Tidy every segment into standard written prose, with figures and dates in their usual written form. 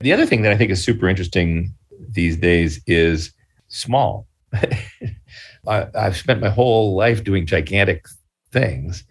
The other thing that I think is super interesting these days is small. I've spent my whole life doing gigantic things,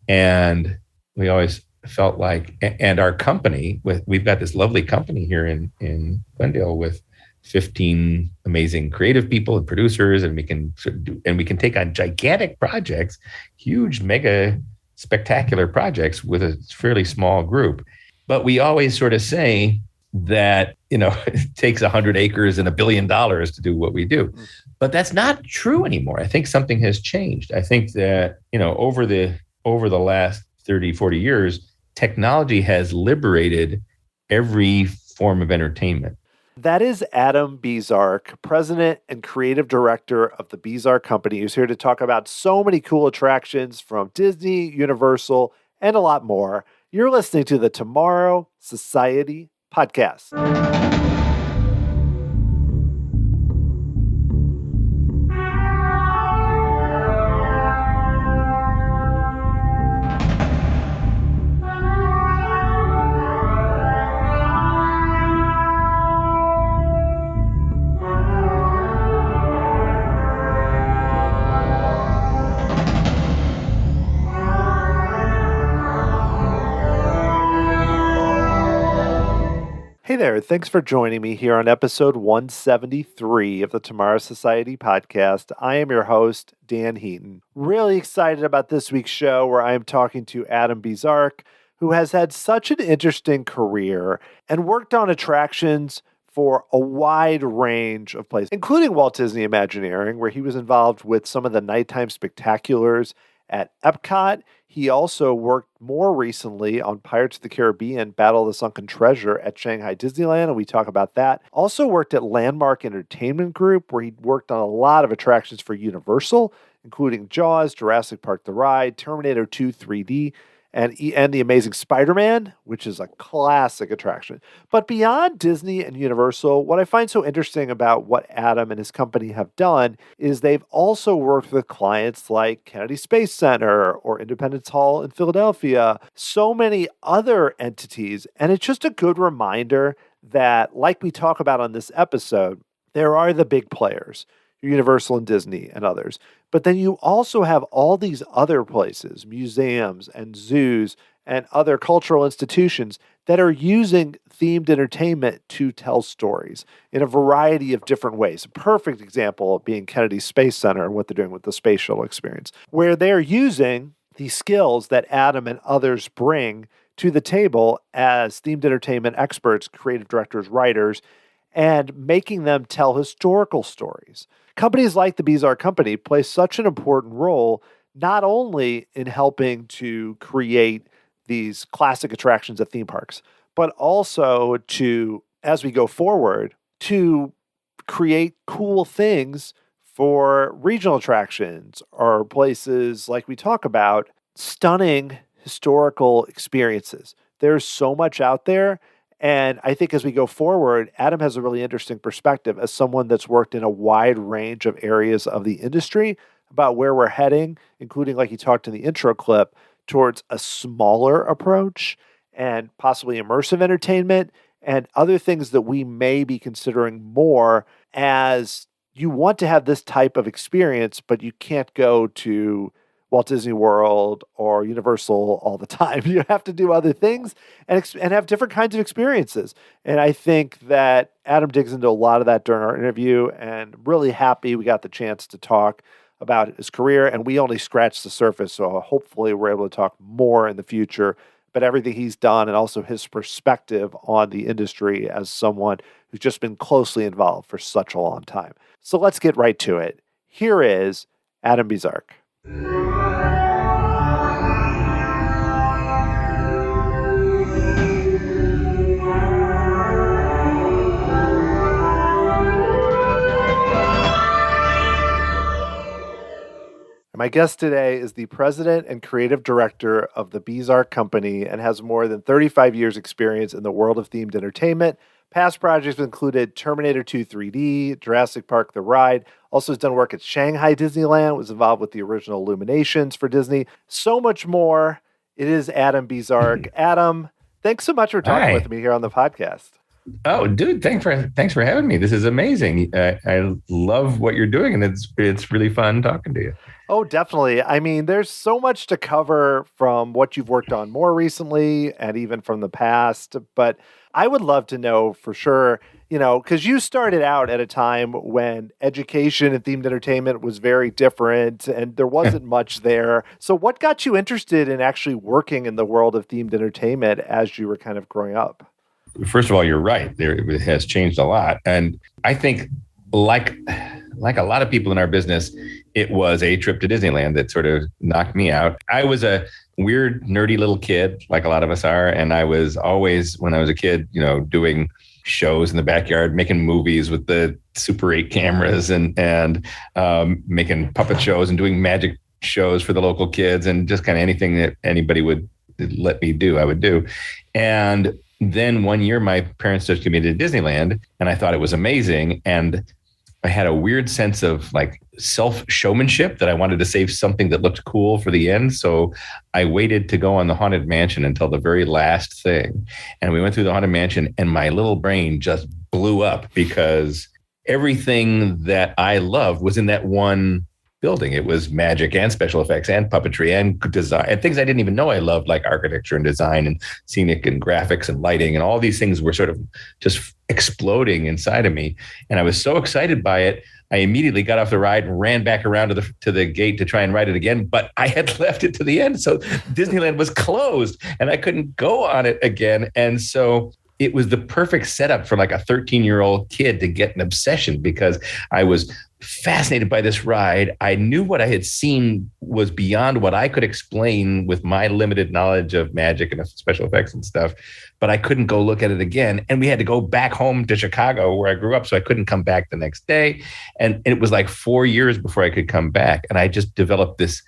and we always felt like, and our company, we've got this lovely company here in Glendale with 15 amazing creative people and producers, and we can take on gigantic projects, huge, mega, spectacular projects with a fairly small group. But we always sort of say that, it takes 100 acres and $1 billion to do what we do. But that's not true anymore. I think something has changed. I think that, over the last 30, 40 years, technology has liberated every form of entertainment. That is Adam Bezark, president and creative director of the Bezark Company, who's here to talk about so many cool attractions from Disney, Universal, and a lot more. You're listening to the Tomorrow Society Podcast. Hey there, thanks for joining me here on episode 173 of the Tomorrow Society Podcast. I am your host, Dan Heaton. Really excited about this week's show where I am talking to Adam Bezark, who has had such an interesting career and worked on attractions for a wide range of places, including Walt Disney Imagineering, where he was involved with some of the nighttime spectaculars at Epcot. He also worked more recently on Pirates of the Caribbean, Battle of the Sunken Treasure at Shanghai Disneyland, and we talk about that. Also worked at Landmark Entertainment Group, where he worked on a lot of attractions for Universal, including Jaws, Jurassic Park the Ride, Terminator 2 3D, and The Amazing Spider-Man, which is a classic attraction. But beyond Disney and Universal, what I find so interesting about what Adam and his company have done is they've also worked with clients like Kennedy Space Center or Independence Hall in Philadelphia, so many other entities. And it's just a good reminder that, like we talk about on this episode, there are the big players, Universal and Disney and others. But then you also have all these other places, museums and zoos and other cultural institutions that are using themed entertainment to tell stories in a variety of different ways. A perfect example being Kennedy Space Center and what they're doing with the space shuttle experience, where they're using the skills that Adam and others bring to the table as themed entertainment experts, creative directors, writers, and making them tell historical stories. Companies like the Bezark Company play such an important role, not only in helping to create these classic attractions at theme parks, but also to, as we go forward, to create cool things for regional attractions or places like we talk about, stunning historical experiences. There's so much out there. And I think as we go forward, Adam has a really interesting perspective as someone that's worked in a wide range of areas of the industry about where we're heading, including, like he talked in the intro clip, towards a smaller approach and possibly immersive entertainment and other things that we may be considering more as you want to have this type of experience, but you can't go to Walt Disney World or Universal all the time. You have to do other things and have different kinds of experiences. And I think that Adam digs into a lot of that during our interview, and really happy we got the chance to talk about his career. And we only scratched the surface, so hopefully we're able to talk more in the future about everything he's done and also his perspective on the industry as someone who's just been closely involved for such a long time. So let's get right to it. Here is Adam Bezark. My guest today is the president and creative director of the Bezark Company and has more than 35 years experience in the world of themed entertainment. Past projects included Terminator 2 3D, Jurassic Park The Ride, also has done work at Shanghai Disneyland, was involved with the original Illuminations for Disney. So much more. It is Adam Bezark. Adam, thanks so much for talking with me here on the podcast. Oh, dude, thanks for having me. This is amazing. I love what you're doing, and it's really fun talking to you. Oh, definitely. I mean, there's so much to cover from what you've worked on more recently and even from the past. But I would love to know for sure, because you started out at a time when education and themed entertainment was very different and there wasn't much there. So, what got you interested in actually working in the world of themed entertainment as you were kind of growing up? First of all, you're right. It has changed a lot, and I think like a lot of people in our business, it was a trip to Disneyland that sort of knocked me out. I was a weird, nerdy little kid, like a lot of us are, and I was always, when I was a kid, doing shows in the backyard, making movies with the Super 8 cameras, and making puppet shows and doing magic shows for the local kids, and just kind of anything that anybody would let me do, I would do. And then one year, my parents took me to Disneyland, and I thought it was amazing. And I had a weird sense of like self showmanship that I wanted to save something that looked cool for the end. So I waited to go on the Haunted Mansion until the very last thing. And we went through the Haunted Mansion, and my little brain just blew up because everything that I loved was in that one building. It was magic and special effects and puppetry and design and things I didn't even know I loved, like architecture and design and scenic and graphics and lighting. And all these things were sort of just exploding inside of me. And I was so excited by it. I immediately got off the ride and ran back around to the gate to try and ride it again, but I had left it to the end. So Disneyland was closed and I couldn't go on it again. And so it was the perfect setup for like a 13-year-old kid to get an obsession, because I was fascinated by this ride. I knew what I had seen was beyond what I could explain with my limited knowledge of magic and special effects and stuff, but I couldn't go look at it again. And we had to go back home to Chicago where I grew up, so I couldn't come back the next day. And it was like 4 years before I could come back. And I just developed this,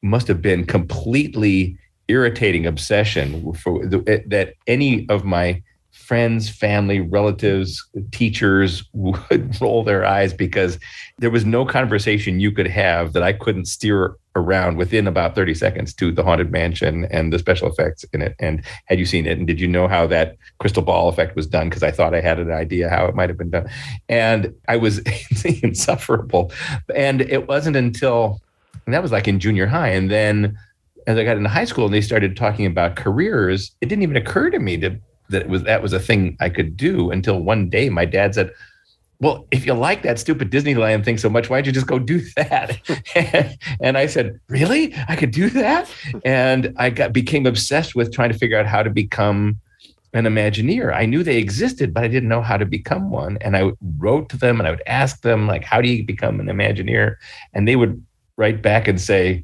must have been completely irritating obsession that any of my friends, family, relatives, teachers would roll their eyes, because there was no conversation you could have that I couldn't steer around within about 30 seconds to the Haunted Mansion and the special effects in it. And had you seen it? And did you know how that crystal ball effect was done? Because I thought I had an idea how it might have been done. And I was insufferable. And it wasn't until, and that was like in junior high. And then as I got into high school and they started talking about careers, it didn't even occur to me that was a thing I could do, until one day my dad said, well, if you like that stupid Disneyland thing so much, why don't you just go do that? And I said, really? I could do that? And I became obsessed with trying to figure out how to become an Imagineer. I knew they existed, but I didn't know how to become one. And I wrote to them and I would ask them, like, how do you become an Imagineer? And they would write back and say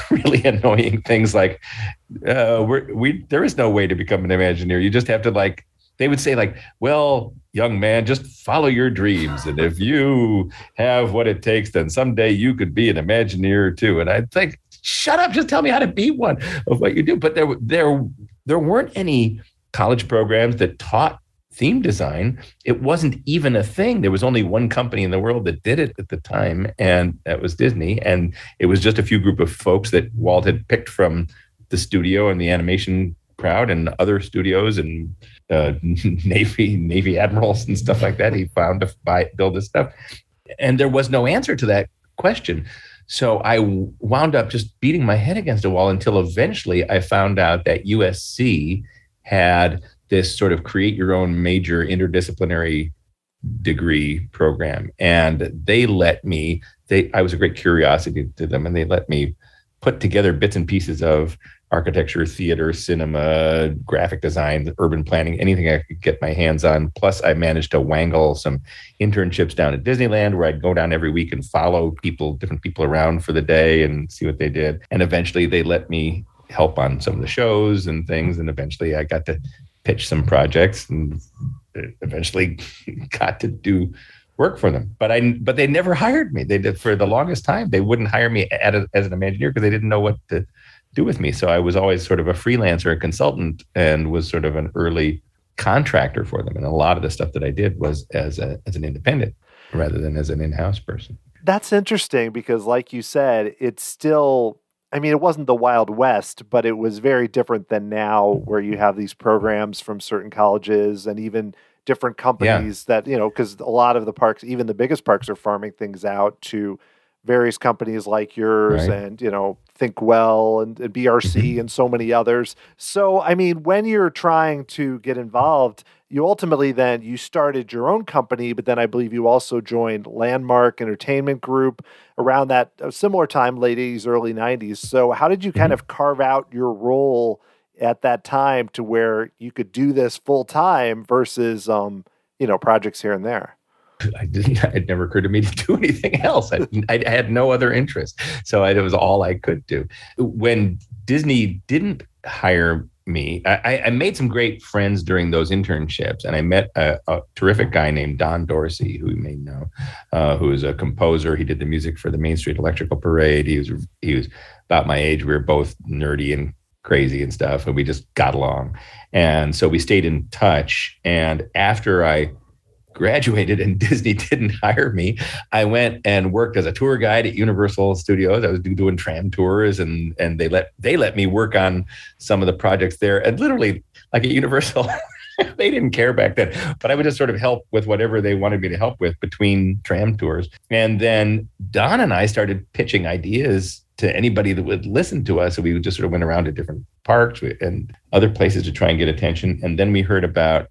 really annoying things like, there is no way to become an Imagineer. You just have to, like, they would say, like, well, young man, just follow your dreams. And if you have what it takes, then someday you could be an Imagineer too. And I'd think, shut up, just tell me how to be one of what you do. But there weren't any college programs that taught theme design. It wasn't even a thing. There was only one company in the world that did it at the time, and that was Disney. And it was just a few group of folks that Walt had picked from the studio and the animation crowd and other studios and Navy admirals and stuff like that. He found to build this stuff. And there was no answer to that question. So I wound up just beating my head against a wall until eventually I found out that USC had this sort of create your own major interdisciplinary degree program. And they let me, I was a great curiosity to them, and they let me put together bits and pieces of architecture, theater, cinema, graphic design, urban planning, anything I could get my hands on. Plus, I managed to wangle some internships down at Disneyland, where I'd go down every week and follow different people around for the day and see what they did. And eventually they let me help on some of the shows and things. And eventually I got to pitch some projects and eventually got to do work for them. But they never hired me. They did, for the longest time, they wouldn't hire me as an Imagineer because they didn't know what to do with me. So I was always sort of a freelancer, a consultant, and was sort of an early contractor for them. And a lot of the stuff that I did was as an independent rather than as an in-house person. That's interesting because, like you said, it's still, I mean, it wasn't the Wild West, but it was very different than now, where you have these programs from certain colleges and even different companies that, because a lot of the parks, even the biggest parks, are farming things out to various companies like yours, Right. and, Think Well and BRC and so many others. So, I mean, when you're trying to get involved, you ultimately then you started your own company, but then I believe you also joined Landmark Entertainment Group around that similar time, late 80s, early 90s. So how did you kind of carve out your role at that time to where you could do this full time versus, projects here and there? It never occurred to me to do anything else. I had no other interest. So it was all I could do. When Disney didn't hire me, I made some great friends during those internships. And I met a terrific guy named Don Dorsey, who you may know, who is a composer. He did the music for the Main Street Electrical Parade. He was about my age. We were both nerdy and crazy and stuff, and we just got along. And so we stayed in touch. And after I graduated and Disney didn't hire me, I went and worked as a tour guide at Universal Studios. I was doing tram tours, and they let me work on some of the projects there. And literally, like at Universal, they didn't care back then, but I would just sort of help with whatever they wanted me to help with between tram tours. And then Don and I started pitching ideas to anybody that would listen to us. So we just sort of went around to different parks and other places to try and get attention. And then we heard about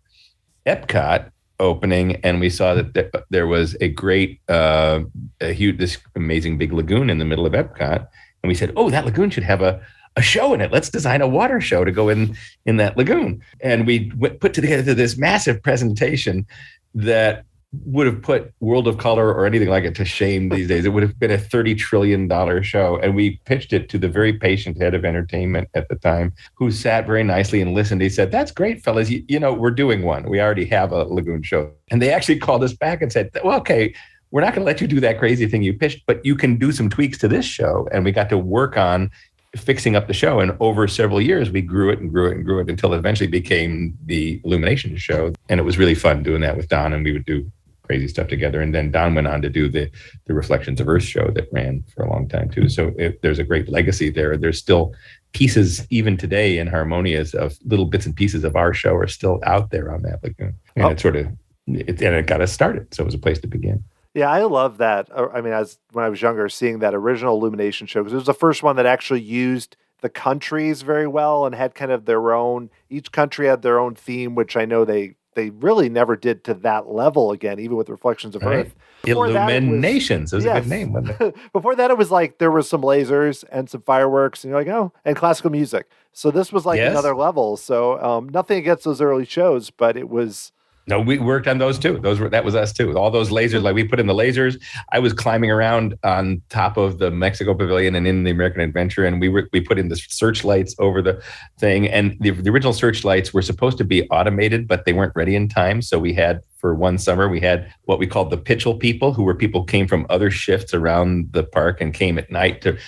Epcot opening, and we saw that there was a great, this amazing big lagoon in the middle of Epcot. And we said, oh, that lagoon should have a show in it. Let's design a water show to go in that lagoon. And we put together this massive presentation that would have put World of Color or anything like it to shame these days. It would have been a $30 trillion show. And we pitched it to the very patient head of entertainment at the time, who sat very nicely and listened. He said, that's great, fellas. We're doing one. We already have a lagoon show. And they actually called us back and said, well, okay, we're not going to let you do that crazy thing you pitched, but you can do some tweaks to this show. And we got to work on fixing up the show. And over several years, we grew it and grew it and grew it until it eventually became the Illumination show. And it was really fun doing that with Don, and we would do crazy stuff together. And then Don went on to do the Reflections of Earth show that ran for a long time too. So there's a great legacy there. There's still pieces even today in Harmonious of little bits and pieces of our show are still out there on that lagoon. And it got us started. So it was a place to begin. Yeah, I love that. I mean, when I was younger, seeing that original Illumination show, because it was the first one that actually used the countries very well and had kind of their own, each country had their own theme, which I know they really never did to that level again, even with Reflections of Earth. Illuminations. It was a good name, wasn't it? Before that, it was like there was some lasers and some fireworks, and you're like, oh, and classical music. So this was like another level. So nothing against those early shows, but it was... No, we worked on those too. That was us too. All those lasers, like we put in the lasers. I was climbing around on top of the Mexico Pavilion and in the American Adventure, and we put in the searchlights over the thing. And the original searchlights were supposed to be automated, but they weren't ready in time. So we had, for one summer, we had what we called the Pitchell people, who were people came from other shifts around the park and came at night to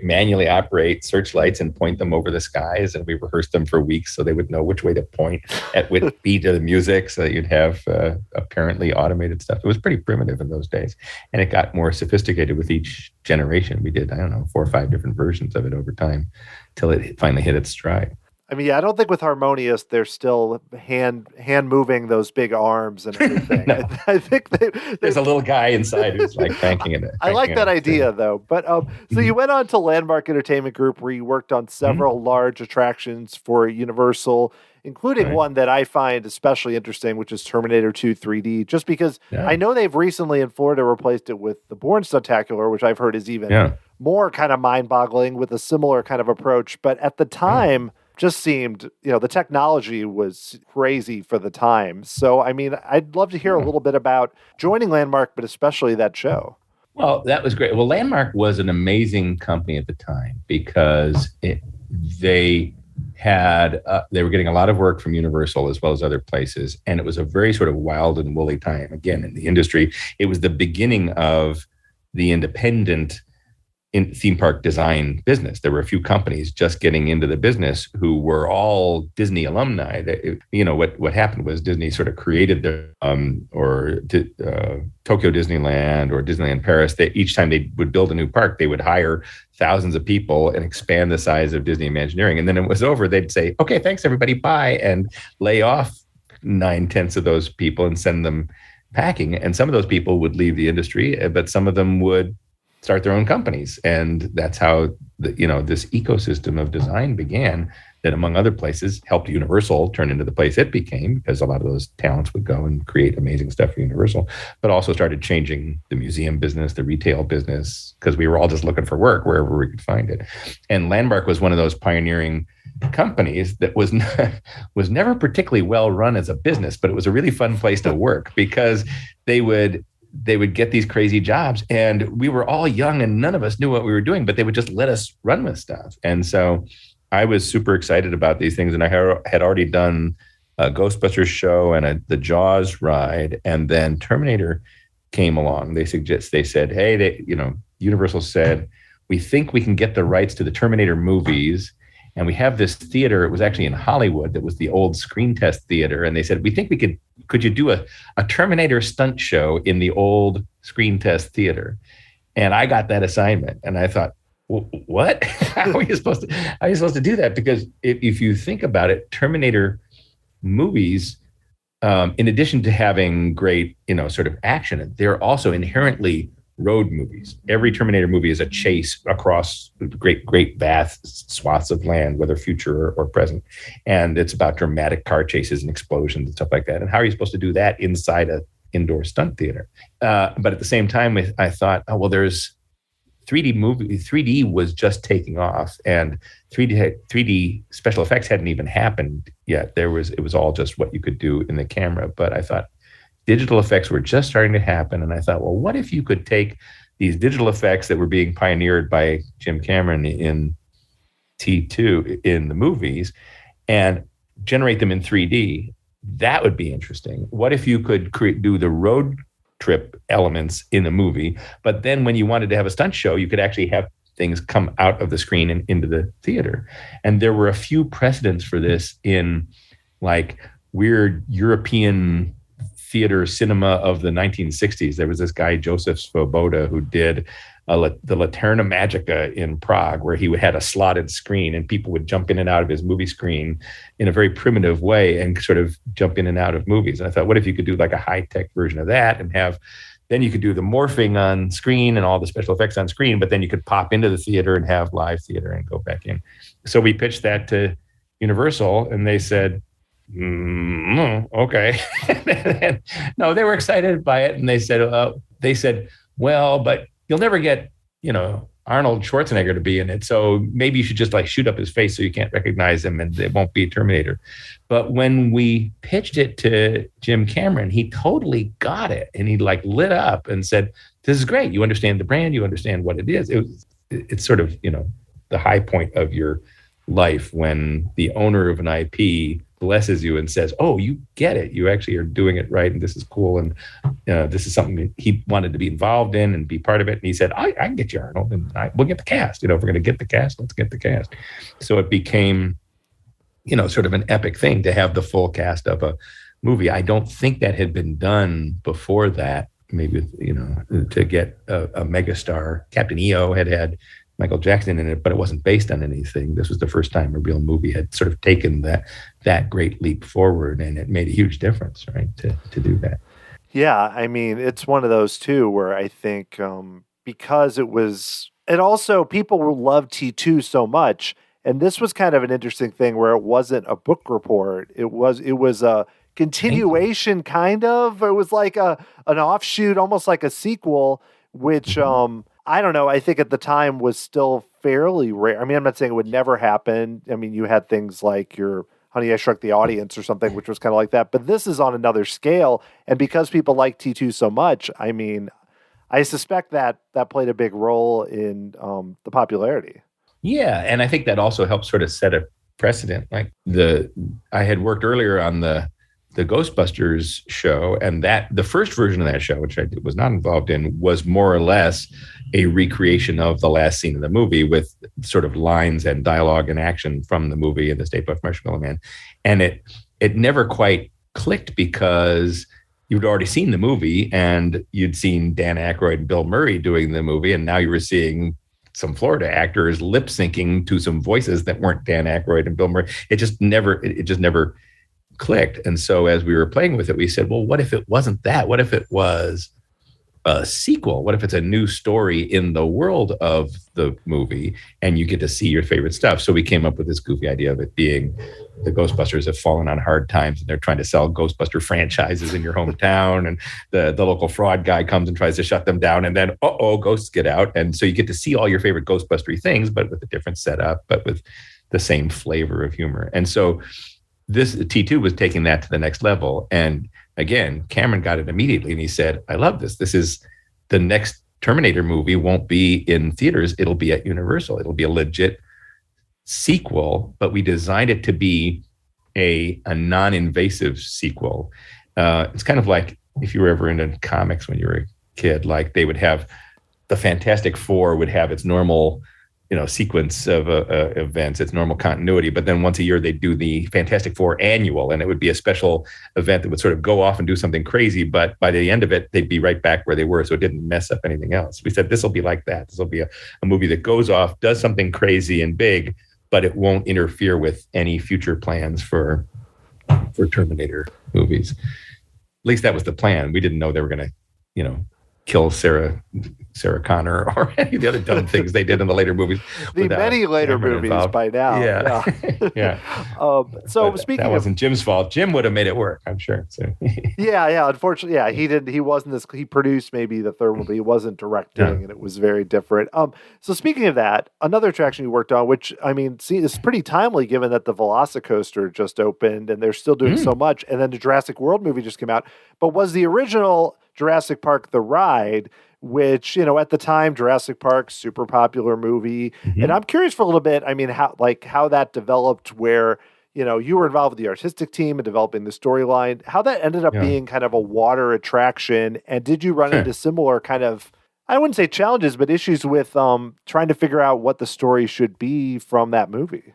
manually operate searchlights and point them over the skies. And we rehearsed them for weeks so they would know which way to point with beat of the music, so that you'd have apparently automated stuff. It was pretty primitive in those days. And it got more sophisticated with each generation. We did, 4 or 5 different versions of it over time till it finally hit its stride. I mean, I don't think with Harmonious, they're still hand moving those big arms and everything. No. I think there's a little guy inside who's like cranking it. I like that idea, though. But so you went on to Landmark Entertainment Group, where you worked on several large attractions for Universal, including one that I find especially interesting, which is Terminator 2 3D, just because I know they've recently in Florida replaced it with the Bourne Stuntacular, which I've heard is even more kind of mind-boggling with a similar kind of approach. But at the time... just seemed, the technology was crazy for the time. So, I mean, I'd love to hear a little bit about joining Landmark, but especially that show. Well, that was great. Well, Landmark was an amazing company at the time because they were getting a lot of work from Universal as well as other places. And it was a very sort of wild and woolly time. Again, in the industry, it was the beginning of the independent in theme park design business. There were a few companies just getting into the business who were all Disney alumni. What happened was Disney sort of created their Tokyo Disneyland or Disneyland Paris. Each time they would build a new park, they would hire thousands of people and expand the size of Disney Imagineering. And then it was over, they'd say, "Okay, thanks everybody, bye," and lay off 9/10 of those people and send them packing. And some of those people would leave the industry, but some of them would start their own companies. And that's how this ecosystem of design began, that among other places helped Universal turn into the place it became, because a lot of those talents would go and create amazing stuff for Universal, but also started changing the museum business, the retail business, because we were all just looking for work wherever we could find it. And Landmark was one of those pioneering companies that was never particularly well run as a business, but it was a really fun place to work, because they would get these crazy jobs, and we were all young and none of us knew what we were doing, but they would just let us run with stuff. And so I was super excited about these things. And I had already done a Ghostbusters show and the Jaws ride. And then Terminator came along. They said, hey, Universal said, "We think we can get the rights to the Terminator movies. And we have this theater." It was actually in Hollywood. That was the old Screen Test Theater. And they said, "We think could you do a Terminator stunt show in the old Screen Test Theater?" And I got that assignment. And I thought, what? How are you supposed to do that? Because if you think about it, Terminator movies, in addition to having great, sort of action, they're also inherently road movies. Every Terminator movie is a chase across great vast swaths of land, whether future or present. And it's about dramatic car chases and explosions and stuff like that. And how are you supposed to do that inside an indoor stunt theater? But at the same time, I thought, there's 3D was just taking off, and 3D special effects hadn't even happened yet. It was all just what you could do in the camera. But I thought digital effects were just starting to happen. And I thought, well, what if you could take these digital effects that were being pioneered by Jim Cameron in T2 in the movies and generate them in 3D? That would be interesting. What if you could do the road trip elements in the movie, but then when you wanted to have a stunt show, you could actually have things come out of the screen and into the theater? And there were a few precedents for this in like weird European theater cinema of the 1960s. There was this guy, Joseph Svoboda, who did the Laterna Magica in Prague, where he had a slotted screen and people would jump in and out of his movie screen in a very primitive way and sort of jump in and out of movies. And I thought, what if you could do like a high-tech version of that and then you could do the morphing on screen and all the special effects on screen, but then you could pop into the theater and have live theater and go back in. So we pitched that to Universal, and they said, okay. No, they were excited by it. And they said, well, but you'll never get, Arnold Schwarzenegger to be in it. So maybe you should just like shoot up his face so you can't recognize him and it won't be Terminator. But when we pitched it to Jim Cameron, he totally got it. And he like lit up and said, "This is great. You understand the brand. You understand what it is." It's sort of, the high point of your life when the owner of an IP blesses you and says, "Oh, you get it. You actually are doing it right. And this is cool. And this is something that he wanted to be involved in and be part of it." And he said, I can get you Arnold, and we'll get the cast. If we're going to get the cast, let's get the cast. So it became, sort of an epic thing to have the full cast of a movie. I don't think that had been done before that. Maybe, to get a megastar. Captain EO had Michael Jackson in it, but it wasn't based on anything. This was the first time a real movie had sort of taken that great leap forward, and it made a huge difference, right, to do that. Yeah, I mean, it's one of those too where I think because and also people will love T2 so much, and this was kind of an interesting thing where it wasn't a book report. It was a continuation, kind of. It was like an offshoot, almost like a sequel, which I don't know. I think at the time was still fairly rare. I mean, I'm not saying it would never happen. I mean, you had things like your Honey, I Shrunk the Audience or something, which was kind of like that. But this is on another scale. And because people like T2 so much, I mean, I suspect that played a big role in the popularity. Yeah. And I think that also helped sort of set a precedent. Like I had worked earlier on the the Ghostbusters show, and that the first version of that show, which I was not involved in, was more or less a recreation of the last scene of the movie with sort of lines and dialogue and action from the movie and the Stay Puft Marshmallow Man. And it never quite clicked because you'd already seen the movie and you'd seen Dan Aykroyd and Bill Murray doing the movie, and now you were seeing some Florida actors lip syncing to some voices that weren't Dan Aykroyd and Bill Murray. It just never clicked. And so as we were playing with it, we said, well, what if it wasn't that? What if it was a sequel? What if it's a new story in the world of the movie and you get to see your favorite stuff? So we came up with this goofy idea of it being the Ghostbusters have fallen on hard times and they're trying to sell Ghostbuster franchises in your hometown. And the local fraud guy comes and tries to shut them down. And then, ghosts get out. And so you get to see all your favorite Ghostbustery things, but with a different setup, but with the same flavor of humor. And so this T2 was taking that to the next level. And again, Cameron got it immediately and he said, I love this. This is the next Terminator movie won't be in theaters. It'll be at Universal. It'll be a legit sequel, but we designed it to be a non-invasive sequel. It's kind of like if you were ever into comics when you were a kid, like they would have the Fantastic Four would have its normal sequence of events, its normal continuity. But then once a year, they'd do the Fantastic Four annual, and it would be a special event that would sort of go off and do something crazy. But by the end of it, they'd be right back where they were. So it didn't mess up anything else. We said, this will be like that. This will be a movie that goes off, does something crazy and big, but it won't interfere with any future plans for Terminator movies. At least that was the plan. We didn't know they were going to, kill Sarah Connor or any of the other dumb things they did in the later movies. The many later movies involved. By now. Yeah. Yeah. So but speaking that wasn't Jim's fault. Jim would have made it work, I'm sure. So. Yeah. Unfortunately, yeah, he didn't. He wasn't this. He produced maybe the third one, but he wasn't directing, and it was very different. So speaking of that, another attraction you worked on, which is pretty timely given that the Velocicoaster just opened and they're still doing so much, and then the Jurassic World movie just came out, but was the original Jurassic Park the ride, which, at the time, Jurassic Park, super popular movie. Mm-hmm. And I'm curious for a little bit, how that developed where, you were involved with the artistic team and developing the storyline, how that ended up being kind of a water attraction. And did you run into similar kind of, I wouldn't say challenges, but issues with trying to figure out what the story should be from that movie?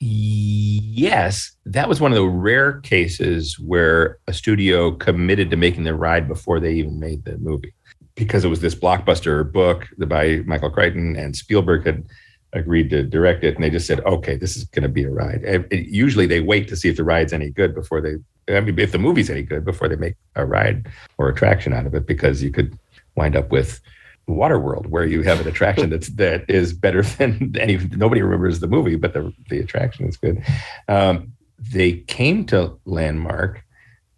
Yes, that was one of the rare cases where a studio committed to making the ride before they even made the movie, because it was this blockbuster book by Michael Crichton, and Spielberg had agreed to direct it, and they just said, okay, this is going to be a ride. Usually they wait to see if the ride's any good before if the movie's any good before they make a ride or attraction out of it, because you could wind up with Waterworld, where you have an attraction that is better than nobody remembers the movie, but the attraction is good. They came to Landmark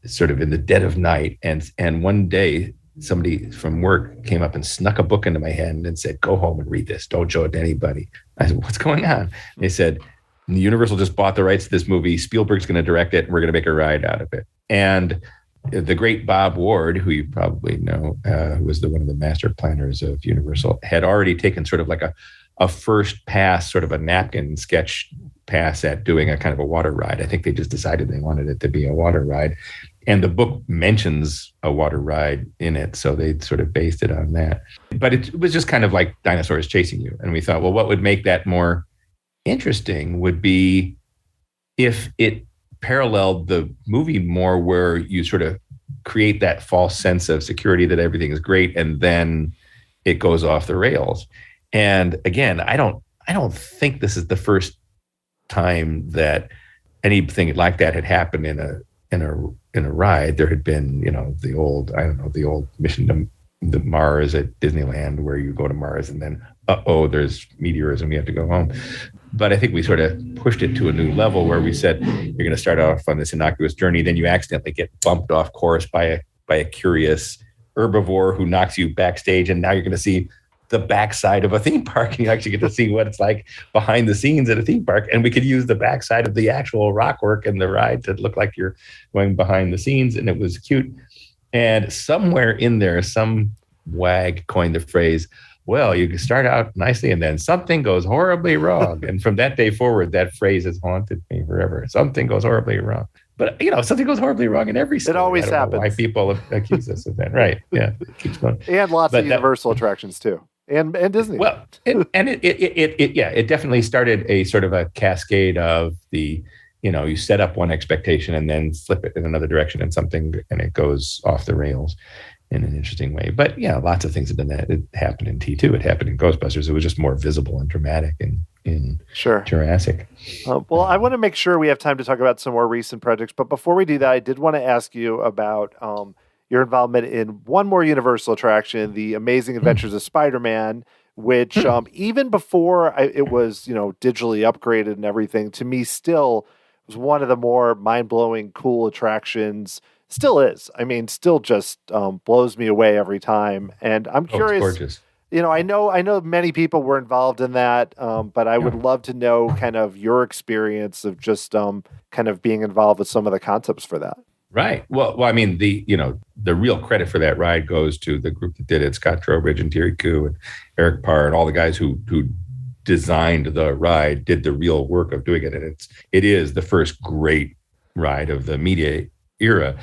sort of in the dead of night, and one day somebody from work came up and snuck a book into my hand and said, go home and read this. Don't show it to anybody. I said, what's going on? They said, Universal just bought the rights to this movie. Spielberg's going to direct it, and we're going to make a ride out of it. And the great Bob Ward, who you probably know, who was one of the master planners of Universal, had already taken sort of like a first pass, sort of a napkin sketch pass at doing a kind of a water ride. I think they just decided they wanted it to be a water ride. And the book mentions a water ride in it, so they sort of based it on that. But it was just kind of like dinosaurs chasing you. And we thought, well, what would make that more interesting would be if it paralleled the movie more, where you sort of create that false sense of security that everything is great, and then it goes off the rails. And again, I don't think this is the first time that anything like that had happened in a ride. There had been, the old mission to Mars at Disneyland, where you go to Mars and then, there's meteors and we have to go home. But I think we sort of pushed it to a new level where we said, you're going to start off on this innocuous journey, then you accidentally get bumped off course by a curious herbivore who knocks you backstage, and now you're going to see the backside of a theme park, and you actually get to see what it's like behind the scenes at a theme park. And we could use the backside of the actual rock work in the ride to look like you're going behind the scenes, and it was cute. And somewhere in there, some wag coined the phrase, well, you start out nicely and then something goes horribly wrong. And from that day forward, that phrase has haunted me forever. Something goes horribly wrong. But something goes horribly wrong in every story. It always I don't happens. know why people accuse us of that. Right? Yeah, it keeps going. And lots of Universal attractions too, and Disney. Well, it definitely started a sort of a cascade of the, you set up one expectation and then flip it in another direction and it goes off the rails in an interesting way. But yeah, lots of things have done that. It happened in T2. It happened in Ghostbusters. It was just more visible and dramatic in Jurassic. Well, I want to make sure we have time to talk about some more recent projects. But before we do that, I did want to ask you about your involvement in one more Universal attraction, The Amazing Adventures of Spider-Man, which even before it was, digitally upgraded and everything, to me still was one of the more mind-blowing, cool attractions. Still is. I mean, still just blows me away every time. And I'm curious. It's gorgeous. I know many people were involved in that, but I would love to know kind of your experience of just kind of being involved with some of the concepts for that. Right. Well, I mean, the real credit for that ride goes to the group that did it: Scott Trowbridge and Thierry Koo and Eric Parr and all the guys who designed the ride, did the real work of doing it. And it is the first great ride of the media era.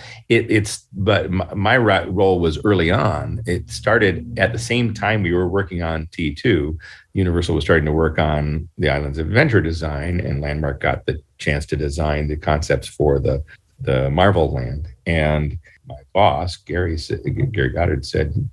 But my role was early on. It started at the same time we were working on T2. Universal was starting to work on the Islands of Adventure design, and Landmark got the chance to design the concepts for the Marvel Land. And my boss, Gary Goddard, said,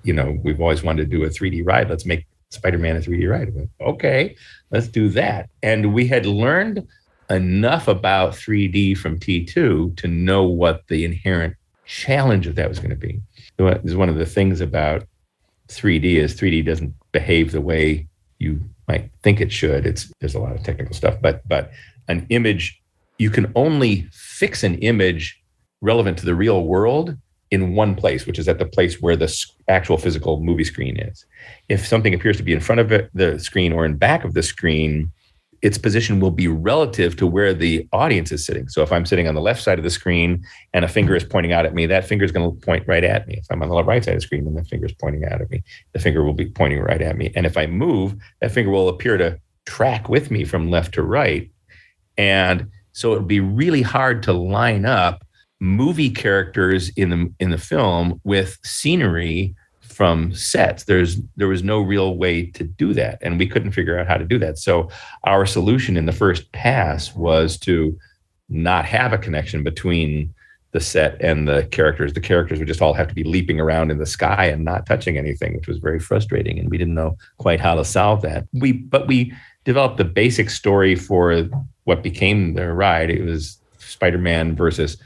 we've always wanted to do a 3D ride. Let's make Spider-Man a 3D ride. I went, okay, let's do that. And we had learned enough about 3D from T2 to know what the inherent challenge of that was going to be. One of the things about 3D is 3D doesn't behave the way you might think it should. There's a lot of technical stuff, but an image, you can only fix an image relevant to the real world in one place, which is at the place where the actual physical movie screen is. If something appears to be in front of the screen or in back of the screen, its position will be relative to where the audience is sitting. So if I'm sitting on the left side of the screen and a finger is pointing out at me, that finger is going to point right at me. If I'm on the right side of the screen and the finger is pointing out at me, the finger will be pointing right at me. And if I move, that finger will appear to track with me from left to right. And so it would be really hard to line up movie characters in the film with scenery from sets. There was no real way to do that, and we couldn't figure out how to do that. So our solution in the first pass was to not have a connection between the set and the characters. The characters would just all have to be leaping around in the sky and not touching anything, which was very frustrating, and we didn't know quite how to solve that. But we developed the basic story for what became the ride. It was Spider-Man versus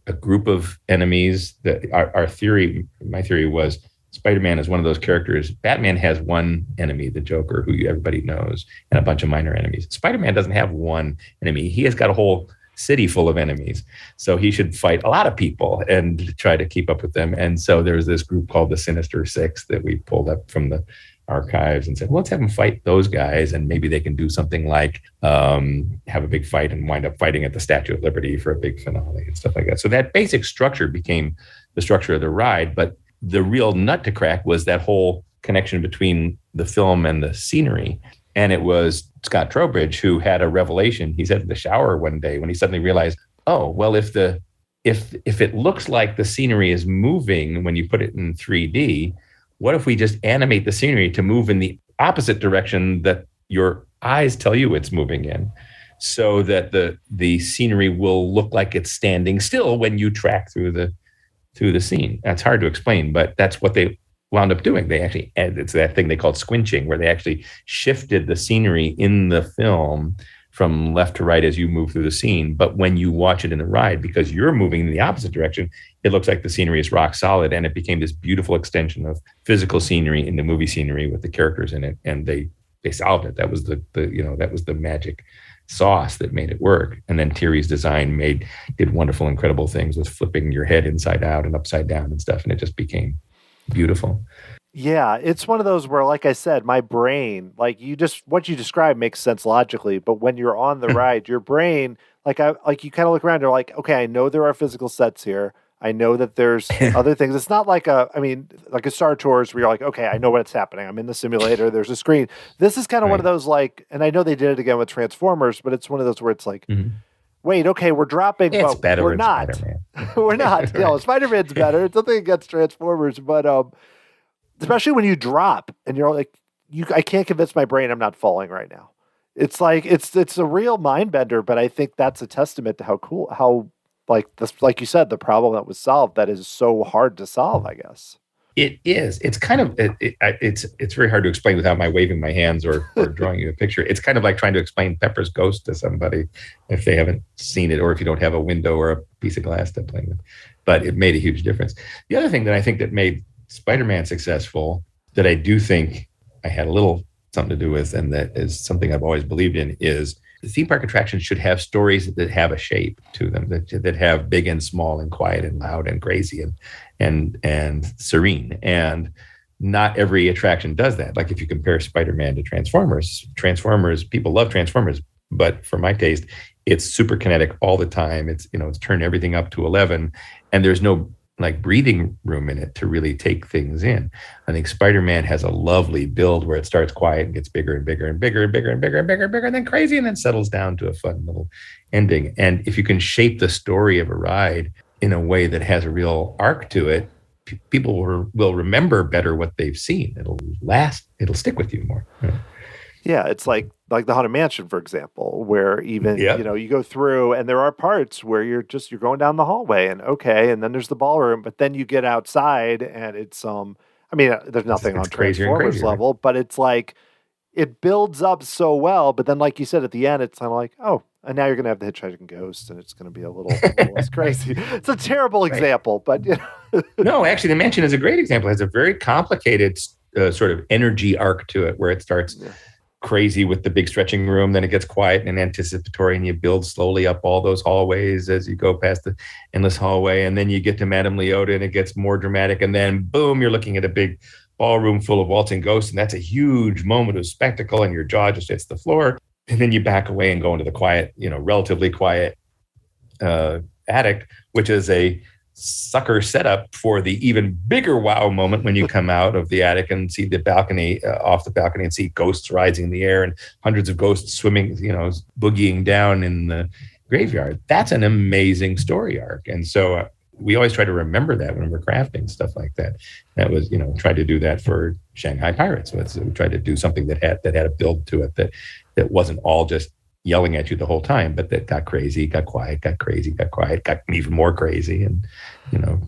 a group of enemies. My theory was Spider-Man is one of those characters. Batman has one enemy, the Joker, who everybody knows, and a bunch of minor enemies. Spider-Man doesn't have one enemy. He has got a whole city full of enemies. So he should fight a lot of people and try to keep up with them. And so there was this group called the Sinister Six that we pulled up from the archives and said, well, let's have them fight those guys, and maybe they can do something like have a big fight and wind up fighting at the Statue of Liberty for a big finale and stuff like that. So that basic structure became the structure of the ride, but the real nut to crack was that whole connection between the film and the scenery. And it was Scott Trowbridge who had a revelation. He said in the shower one day when he suddenly realized, oh, well, if it looks like the scenery is moving when you put it in 3D, what if we just animate the scenery to move in the opposite direction that your eyes tell you it's moving in, so that the scenery will look like it's standing still when you track through the scene? That's hard to explain, but that's what they wound up doing. It's that thing they called squinching, where they actually shifted the scenery in the film from left to right as you move through the scene. But when you watch it in the ride, because you're moving in the opposite direction, it looks like the scenery is rock solid, and it became this beautiful extension of physical scenery into movie scenery with the characters in it. And they solved it. That was the magic sauce that made it work. And then Thierry's design did wonderful, incredible things with flipping your head inside out and upside down and stuff. And it just became beautiful. Yeah, it's one of those where, like I said, my brain, what you described makes sense logically, but when you're on the ride, your brain, you kind of look around, you're like, okay, I know there are physical sets here. I know that there's other things. It's not like a Star Tours where you're like, okay, I know what's happening. I'm in the simulator. There's a screen. This is kind of one of those and I know they did it again with Transformers, but it's one of those where it's like, wait, okay, we're dropping, It's but better we're in not. Spider-Man. We're not. Right. Spider-Man's better. It's nothing against Transformers, but especially when you drop and you're like, I can't convince my brain I'm not falling right now. It's like it's a real mind bender, but I think that's a testament to how like this, like you said, the problem that was solved that is so hard to solve, I guess. It is. It's kind of it's very hard to explain without my waving my hands or drawing you a picture. It's kind of like trying to explain Pepper's Ghost to somebody if they haven't seen it, or if you don't have a window or a piece of glass to play with. But it made a huge difference. The other thing that I think that made Spider-Man successful, that I do think I had a little something to do with, and that is something I've always believed in, is the theme park attractions should have stories that have a shape to them, that have big and small and quiet and loud and crazy and serene. And not every attraction does that. Like if you compare Spider-Man to Transformers, people love Transformers, but for my taste, it's super kinetic all the time. It's turned everything up to 11, and there's no like breathing room in it to really take things in. I think Spider-Man has a lovely build where it starts quiet and gets bigger and bigger and bigger and bigger and bigger and bigger and bigger and then crazy, and then settles down to a fun little ending. And if you can shape the story of a ride in a way that has a real arc to it, people will remember better what they've seen. It'll last. It'll stick with you more. Yeah, it's like the Haunted Mansion, for example, where even, Yep. you go through and there are parts where you're going down the hallway and okay, and then there's the ballroom, but then you get outside and it's, there's nothing on crazier and Transformers crazier, level, but it's like, it builds up so well, but then like you said, at the end, it's kind of like, oh, and now you're going to have the Hitchhiking Ghost and it's going to be a little less crazy. It's a terrible example, but No, actually, the mansion is a great example. It has a very complicated sort of energy arc to it, where it starts crazy with the big stretching room, then it gets quiet and anticipatory, and you build slowly up all those hallways as you go past the endless hallway, and then you get to Madame Leota and it gets more dramatic, and then boom, you're looking at a big ballroom full of waltzing ghosts, and that's a huge moment of spectacle, and your jaw just hits the floor, and then you back away and go into the quiet, relatively quiet attic, which is a sucker setup for the even bigger wow moment when you come out of the attic and see the balcony, off the balcony, and see ghosts rising in the air and hundreds of ghosts swimming, boogieing down in the graveyard. That's an amazing story arc. And so we always try to remember that when we're crafting stuff like that. That was, try to do that for Shanghai Pirates. We tried to do something that had a build to it, that wasn't all just yelling at you the whole time, but that got crazy, got quiet, got crazy, got quiet, got even more crazy, and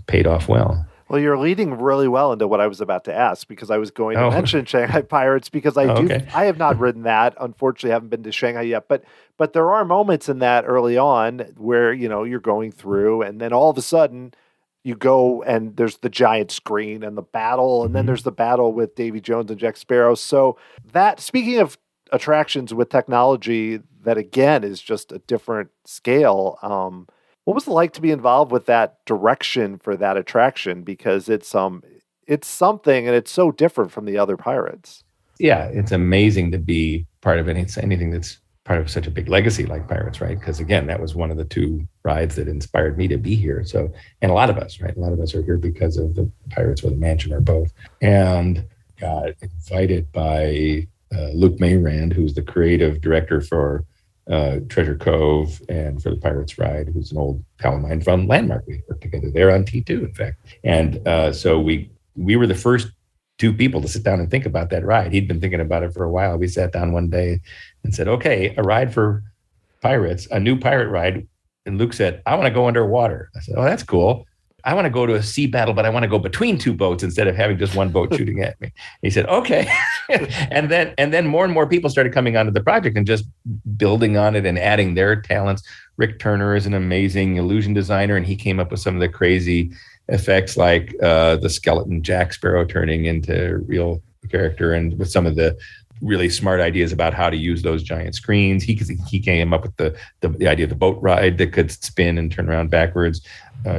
paid off well. Well, you're leading really well into what I was about to ask, because I was going to mention Shanghai Pirates, because I have not ridden that. Unfortunately, I haven't been to Shanghai yet, but there are moments in that early on where, you're going through, and then all of a sudden you go and there's the giant screen and the battle, and then there's the battle with Davy Jones and Jack Sparrow. So that, speaking of attractions with technology, that again is just a different scale. What was it like to be involved with that direction for that attraction? Because it's something, and it's so different from the other Pirates. Yeah, it's amazing to be part of it. It's anything that's part of such a big legacy like Pirates, right? Because again, that was one of the two rides that inspired me to be here. So, and a lot of us, right? A lot of us are here because of the Pirates or the mansion or both. And got invited by Luke Mayrand, who's the creative director for Treasure Cove and for the Pirates ride, who's an old pal of mine from Landmark. We worked together there on T2, in fact. And so we were the first two people to sit down and think about that ride. He'd been thinking about it for a while. We sat down one day and said, okay, a ride for pirates, a new pirate ride. And Luke said, I want to go underwater. I said, oh, that's cool. I want to go to a sea battle, but I want to go between two boats instead of having just one boat shooting at me. He said, okay. and then more and more people started coming onto the project and just building on it and adding their talents. Rick Turner is an amazing illusion designer, and he came up with some of the crazy effects, like the skeleton Jack Sparrow turning into real character, and with some of the really smart ideas about how to use those giant screens. He came up with the idea of the boat ride that could spin and turn around backwards.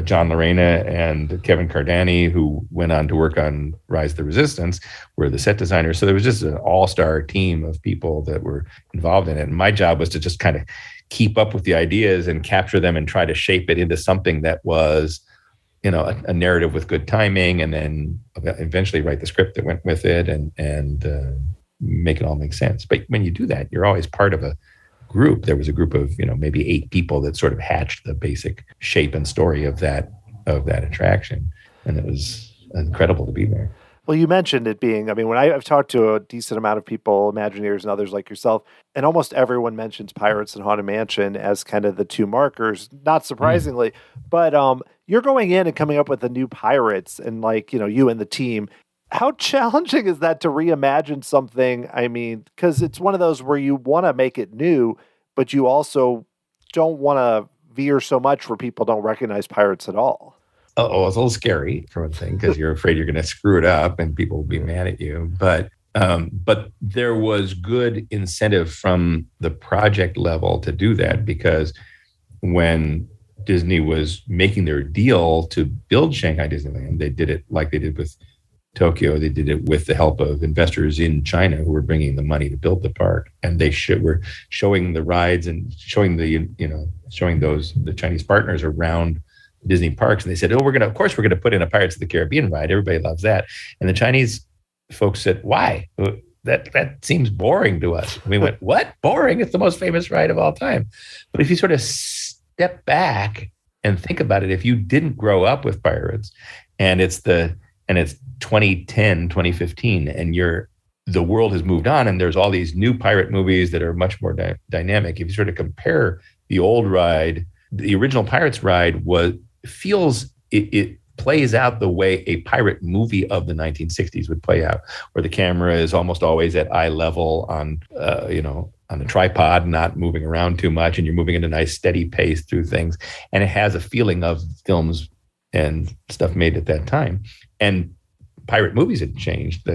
John Lorena and Kevin Cardani, who went on to work on Rise of the Resistance, were the set designers. So there was just an all-star team of people that were involved in it. And my job was to just kind of keep up with the ideas and capture them and try to shape it into something that was, a narrative with good timing, and then eventually write the script that went with it and make it all make sense. But when you do that, you're always part of a group. There was a group of, maybe 8 people that sort of hatched the basic shape and story of that attraction. And it was incredible to be there. Well, you mentioned it being, when I've talked to a decent amount of people, Imagineers and others like yourself, and almost everyone mentions Pirates and Haunted Mansion as kind of the two markers, not surprisingly, but you're going in and coming up with the new Pirates and you and the team. How challenging is that to reimagine something? Because it's one of those where you want to make it new, but you also don't want to veer so much where people don't recognize Pirates at all. Oh, it's a little scary for one thing, because you're afraid you're going to screw it up and people will be mad at you. But there was good incentive from the project level to do that, because when Disney was making their deal to build Shanghai Disneyland, they did it like they did with Tokyo. They did it with the help of investors in China who were bringing the money to build the park, and they were showing the rides and showing the Chinese partners around Disney parks. And they said, "Oh, we're going to put in a Pirates of the Caribbean ride. Everybody loves that." And the Chinese folks said, "Why? That seems boring to us." And we went, "What? Boring? It's the most famous ride of all time." But if you sort of step back and think about it, if you didn't grow up with pirates, and it's 2010, 2015, and the world has moved on, and there's all these new pirate movies that are much more dynamic. If you sort of compare the old ride, the original Pirates ride it plays out the way a pirate movie of the 1960s would play out, where the camera is almost always at eye level on a tripod, not moving around too much, and you're moving at a nice steady pace through things. And it has a feeling of films and stuff made at that time. And pirate movies had changed.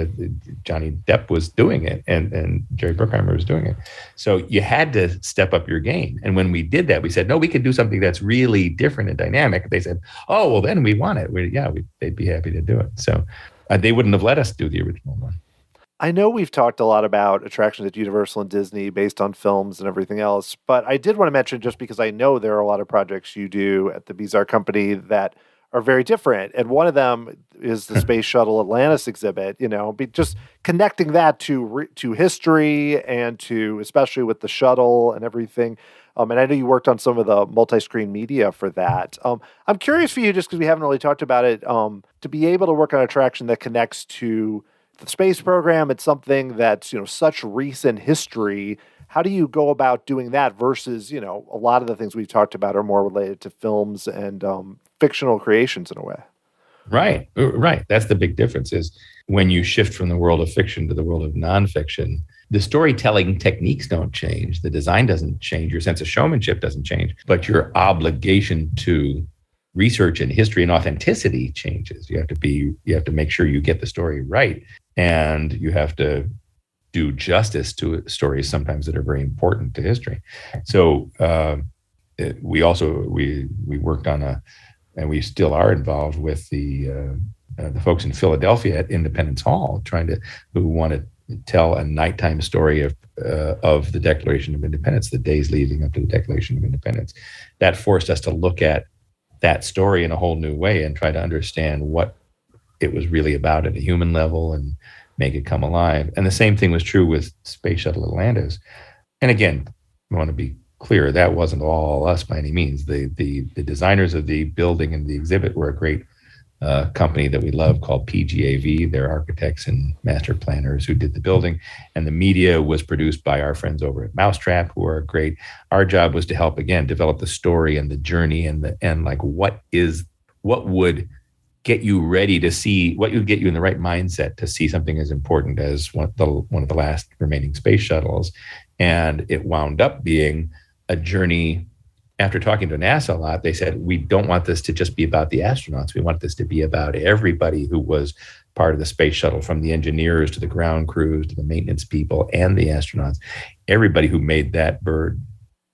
Johnny Depp was doing it, and Jerry Bruckheimer was doing it. So you had to step up your game. And when we did that, we said, no, we could do something that's really different and dynamic. They said, oh, well, then we want it. They'd be happy to do it. So they wouldn't have let us do the original one. I know we've talked a lot about attractions at Universal and Disney based on films and everything else, but I did want to mention, just because I know there are a lot of projects you do at the Bezark Company that are very different. And one of them is the Space Shuttle Atlantis exhibit, just connecting that to history and to, especially with the shuttle and everything. And I know you worked on some of the multi-screen media for that. I'm curious for you, just because we haven't really talked about it, to be able to work on an attraction that connects to the space program. It's something that's, such recent history. How do you go about doing that versus, a lot of the things we've talked about are more related to films and fictional creations in a way? Right. That's the big difference, is when you shift from the world of fiction to the world of nonfiction, the storytelling techniques don't change. The design doesn't change. Your sense of showmanship doesn't change, but your obligation to research and history and authenticity changes. You have to make sure you get the story right, and you have to do justice to stories sometimes that are very important to history. So we worked on and we still are involved with the folks in Philadelphia at Independence Hall, who want to tell a nighttime story of the Declaration of Independence, the days leading up to the Declaration of Independence. That forced us to look at that story in a whole new way and try to understand what it was really about at a human level and make it come alive. And the same thing was true with Space Shuttle Atlantis. And again, I want to be clear, that wasn't all us by any means. The designers of the building and the exhibit were a great company that we love called PGAV. They're architects and master planners who did the building. And the media was produced by our friends over at Mousetrap, who are great. Our job was to help, again, develop the story and the journey and what would get you ready to see, what would get you in the right mindset to see something as important as one of the last remaining space shuttles. And it wound up being a journey. After talking to NASA a lot, they said, we don't want this to just be about the astronauts. We want this to be about everybody who was part of the space shuttle, from the engineers to the ground crews to the maintenance people and the astronauts, everybody who made that bird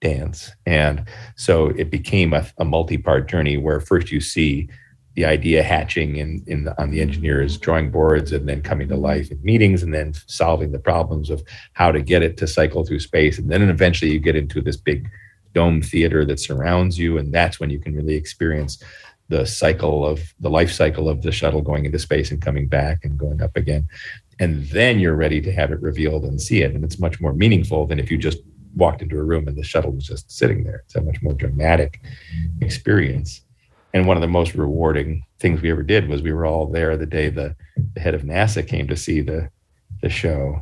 dance. And so it became a multi-part journey where first you see the idea hatching on the engineers' drawing boards, and then coming to life in meetings, and then solving the problems of how to get it to cycle through space. And then eventually you get into this big dome theater that surrounds you, and that's when you can really experience the life cycle of the shuttle going into space and coming back and going up again. And then you're ready to have it revealed and see it. And it's much more meaningful than if you just walked into a room and the shuttle was just sitting there. It's a much more dramatic experience. And one of the most rewarding things we ever did was we were all there the day the head of NASA came to see the show,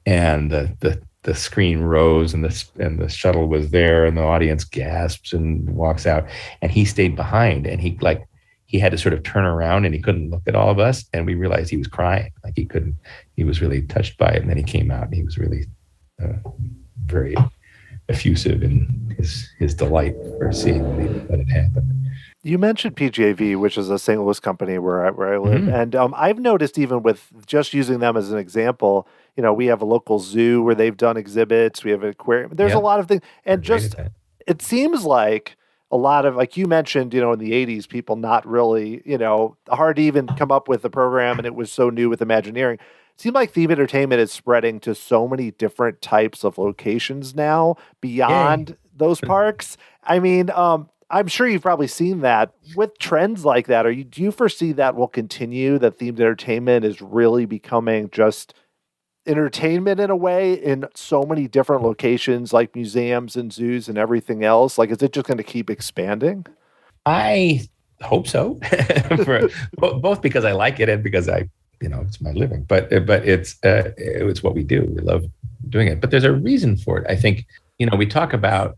and the screen rose and the shuttle was there and the audience gasps and walks out, and he stayed behind, and he had to sort of turn around and he couldn't look at all of us, and we realized he was crying, like he was really touched by it. And then he came out and he was really very effusive in his delight for seeing what had happened. You mentioned PGAV, which is a St. Louis company where I live. Mm-hmm. And I've noticed, even with just using them as an example, we have a local zoo where they've done exhibits. We have an aquarium. There's a lot of things. And just, it seems like a lot of, like you mentioned, in the 80s, people not really, hard to even come up with a program, and it was so new with Imagineering. It seems like theme entertainment is spreading to so many different types of locations now beyond those parks. I mean, I'm sure you've probably seen that with trends like that. Do you foresee that will continue, that themed entertainment is really becoming just entertainment in a way in so many different locations, like museums and zoos and everything else? Like, is it just going to keep expanding? I hope so, both because I like it and because it's my living, but it's what we do. We love doing it, but there's a reason for it. I think, we talk about,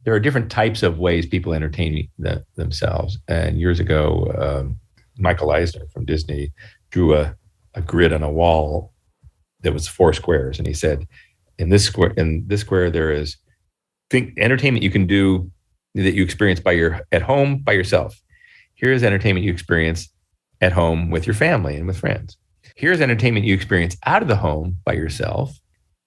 there are different types of ways people entertain themselves. And years ago, Michael Eisner from Disney drew a grid on a wall that was 4 squares. And he said, in this square, there is entertainment you can do that you experience at home by yourself. Here's entertainment you experience at home with your family and with friends. Here's entertainment you experience out of the home by yourself.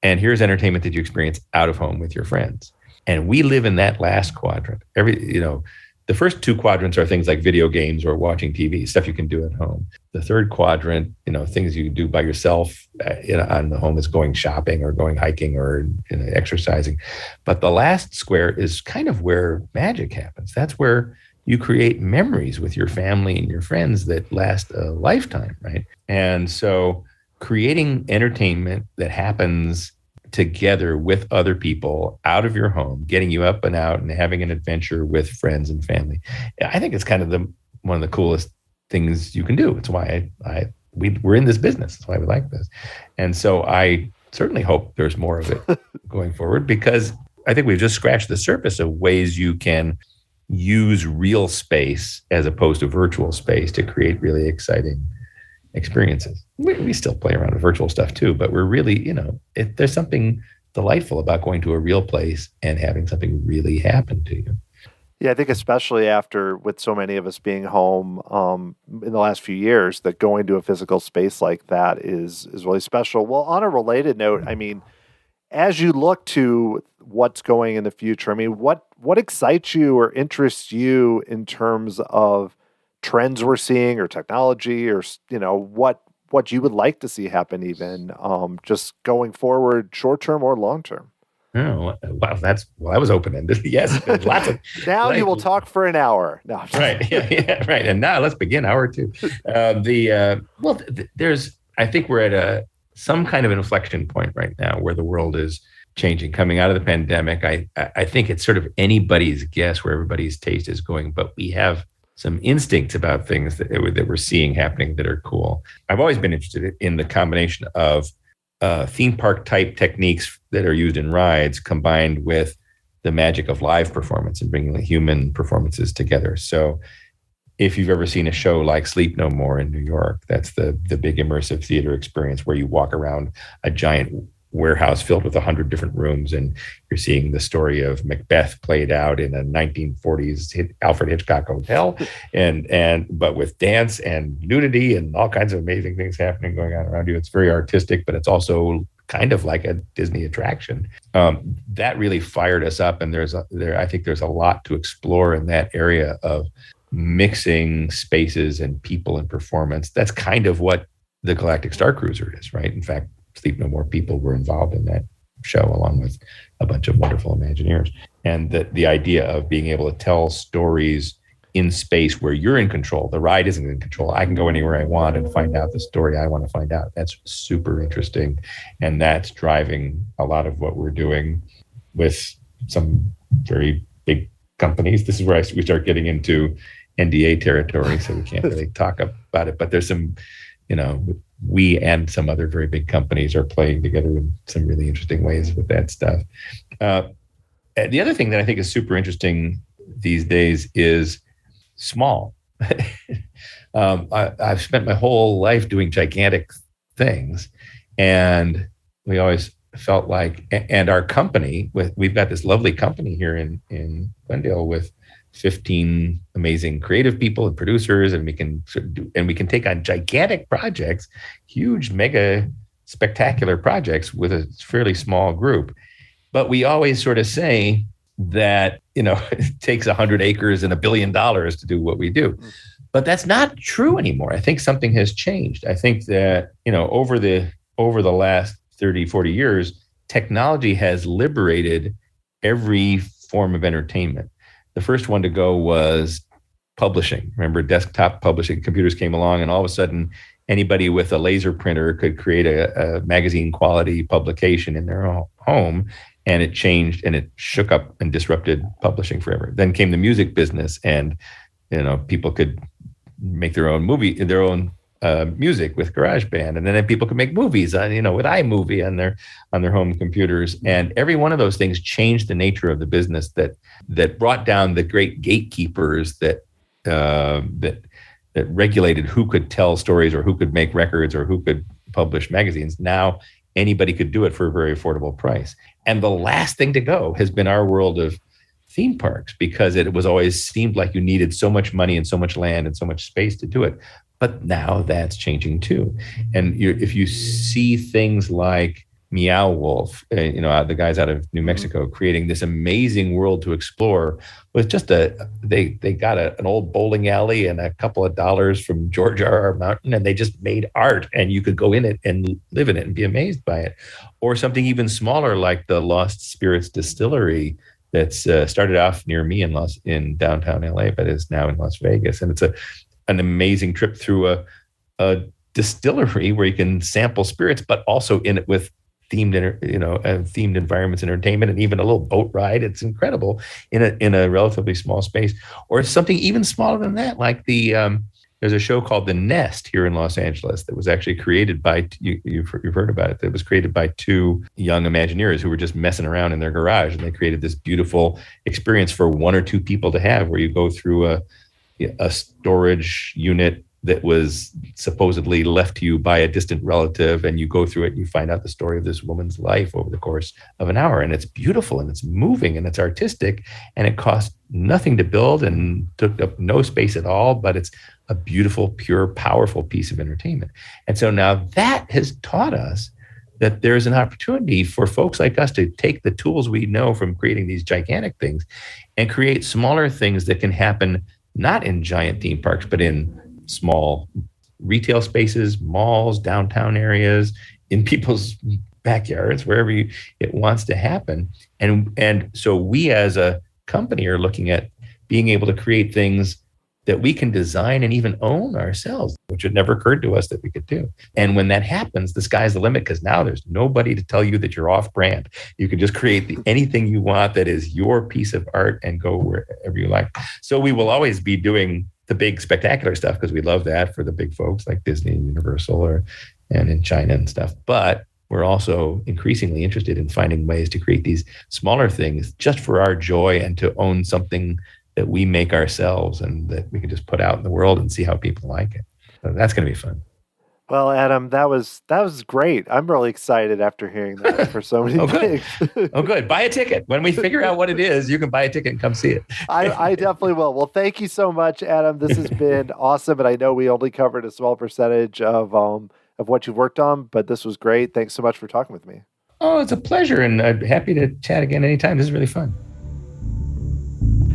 And here's entertainment that you experience out of home with your friends. And we live in that last quadrant. The first 2 quadrants are things like video games or watching TV, stuff you can do at home. The third quadrant, things you can do by yourself on the home, is going shopping or going hiking or exercising. But the last square is kind of where magic happens. That's where you create memories with your family and your friends that last a lifetime, right? And so creating entertainment that happens together with other people out of your home, getting you up and out and having an adventure with friends and family, I think it's kind of one of the coolest things you can do. It's why we're in this business. That's why we like this. And so I certainly hope there's more of it going forward, because I think we've just scratched the surface of ways you can use real space as opposed to virtual space to create really exciting experiences. We still play around with virtual stuff too, but we're really, there's something delightful about going to a real place and having something really happen to you. Yeah, I think especially after, with so many of us being home in the last few years, that going to a physical space like that is really special. Well, on a related note, I mean, as you look to what's going in the future, I mean, what excites you or interests you in terms of trends we're seeing or technology, or what you would like to see happen, even just going forward, short term or long term? Oh, wow, that was open-ended. Yes, lots of. Now you will talk for an hour. No, right, yeah, right. And now let's begin hour 2. There's. I think we're at some kind of an inflection point right now where the world is changing, coming out of the pandemic. I think it's sort of anybody's guess where everybody's taste is going, but we have some instincts about things that we're seeing happening that are cool. I've always been interested in the combination of theme park type techniques that are used in rides combined with the magic of live performance and bringing the human performances together. So if you've ever seen a show like Sleep No More in New York, that's the big immersive theater experience where you walk around a giant warehouse filled with 100 different rooms, and you're seeing the story of Macbeth played out in a 1940s Alfred Hitchcock hotel, but with dance and nudity and all kinds of amazing things happening going on around you. It's very artistic, but it's also kind of like a Disney attraction. That really fired us up, and I think there's a lot to explore in that area of mixing spaces and people and performance. That's kind of what the Galactic Star Cruiser is, right? In fact, Sleep No More people were involved in that show, along with a bunch of wonderful Imagineers. And the idea of being able to tell stories in space where you're in control, the ride isn't in control. I can go anywhere I want and find out the story I want to find out. That's super interesting. And that's driving a lot of what we're doing with some very big companies. This is where we start getting into NDA territory, so we can't really talk about it. But there's some, we and some other very big companies are playing together in some really interesting ways with that stuff. The other thing that I think is super interesting these days is small. I've spent my whole life doing gigantic things, and we always felt like, and our company, we've got this lovely company here in Glendale with 15 amazing creative people and producers, and we can take on gigantic projects, huge, mega, spectacular projects with a fairly small group. But we always sort of say that, it takes 100 acres and $1 billion to do what we do. But that's not true anymore. I think something has changed. I think that, over the last 30, 40 years, technology has liberated every form of entertainment. The first one to go was publishing. Remember, desktop publishing, computers came along, and all of a sudden, anybody with a laser printer could create a magazine quality publication in their home. And it changed, and it shook up and disrupted publishing forever. Then came the music business, and people could make their own music with GarageBand, and then people could make movies with iMovie on their home computers. And every one of those things changed the nature of the business that brought down the great gatekeepers that regulated who could tell stories or who could make records or who could publish magazines. Now anybody could do it for a very affordable price. And the last thing to go has been our world of theme parks, because it was always seemed like you needed so much money and so much land and so much space to do it. But now that's changing too. And if you see things like Meow Wolf, the guys out of New Mexico creating this amazing world to explore with just they got an old bowling alley and a couple of dollars from George R.R. Martin, and they just made art, and you could go in it and live in it and be amazed by it. Or something even smaller like the Lost Spirits Distillery that's started off near me in downtown LA, but is now in Las Vegas. And it's an amazing trip through a distillery where you can sample spirits, but also in it with themed environments, entertainment, and even a little boat ride. It's incredible in a relatively small space. Or something even smaller than that, like there's a show called The Nest here in Los Angeles that was actually created by, you've heard about it, that was created by two young Imagineers who were just messing around in their garage, and they created this beautiful experience for one or two people to have, where you go through a storage unit that was supposedly left to you by a distant relative, and you go through it and you find out the story of this woman's life over the course of an hour. And it's beautiful, and it's moving, and it's artistic, and it cost nothing to build and took up no space at all, but it's a beautiful, pure, powerful piece of entertainment. And so now that has taught us that there's an opportunity for folks like us to take the tools we know from creating these gigantic things and create smaller things that can happen not in giant theme parks, but in small retail spaces, malls, downtown areas, in people's backyards, wherever it wants to happen. And so we as a company are looking at being able to create things that we can design and even own ourselves, which had never occurred to us that we could do. And when that happens, the sky's the limit, because now there's nobody to tell you that you're off brand. You can just create anything you want that is your piece of art and go wherever you like. So we will always be doing the big spectacular stuff, because we love that for the big folks like Disney and Universal and in China and stuff. But we're also increasingly interested in finding ways to create these smaller things just for our joy, and to own something that we make ourselves and that we can just put out in the world and see how people like it. So that's going to be fun. Well, Adam, that was great. I'm really excited after hearing that for so many things. Oh, good. Buy a ticket. When we figure out what it is, you can buy a ticket and come see it. I definitely will. Well, thank you so much, Adam. This has been awesome. And I know we only covered a small percentage of what you've worked on, but this was great. Thanks so much for talking with me. Oh, it's a pleasure. And I'm happy to chat again anytime. This is really fun.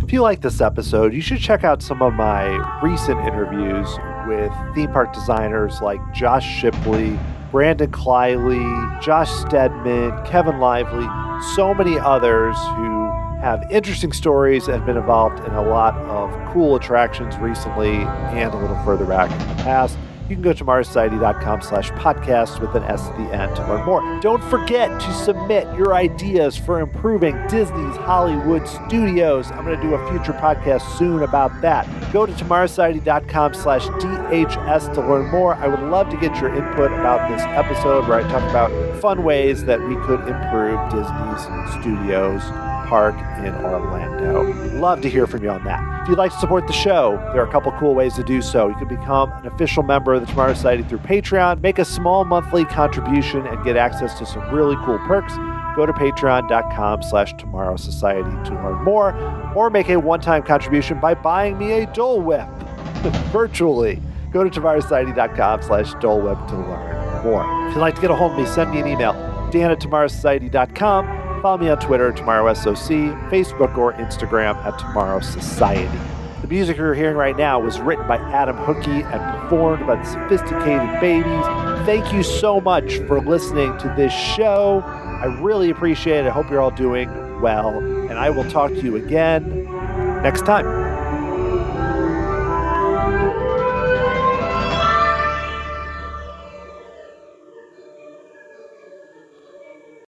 If you like this episode, you should check out some of my recent interviews with theme park designers like Josh Shipley, Brandon Clyley, Josh Stedman, Kevin Lively, so many others who have interesting stories and have been involved in a lot of cool attractions recently and a little further back in the past. you can go to tomorrowsociety.com/podcast with an S at the end to learn more. Don't forget to submit your ideas for improving Disney's Hollywood studios. I'm going to do a future podcast soon about that. Go to tomorrowsociety.com/DHS to learn more. I would love to get your input about this episode where I talk about fun ways that we could improve Disney's studios park in Orlando. Love to hear from you on that. If you'd like to support the show, there are a couple cool ways to do so. You can become an official member of the Tomorrow Society through Patreon, make a small monthly contribution, and get access to some really cool perks. Go to patreon.com/Tomorrow Society to learn more, or make a one-time contribution by buying me a Dole Whip virtually. Go to tomorrowsociety.com/Dole Whip to learn more. If you'd like to get a hold of me, send me an email, dan@tomorrowsociety.com. Follow me on Twitter, TomorrowSOC, Facebook or Instagram @Tomorrow Society. The music you're hearing right now was written by Adam Hookey and performed by the Sophisticated Babies. Thank you so much for listening to this show. I really appreciate it. I hope you're all doing well, and I will talk to you again next time.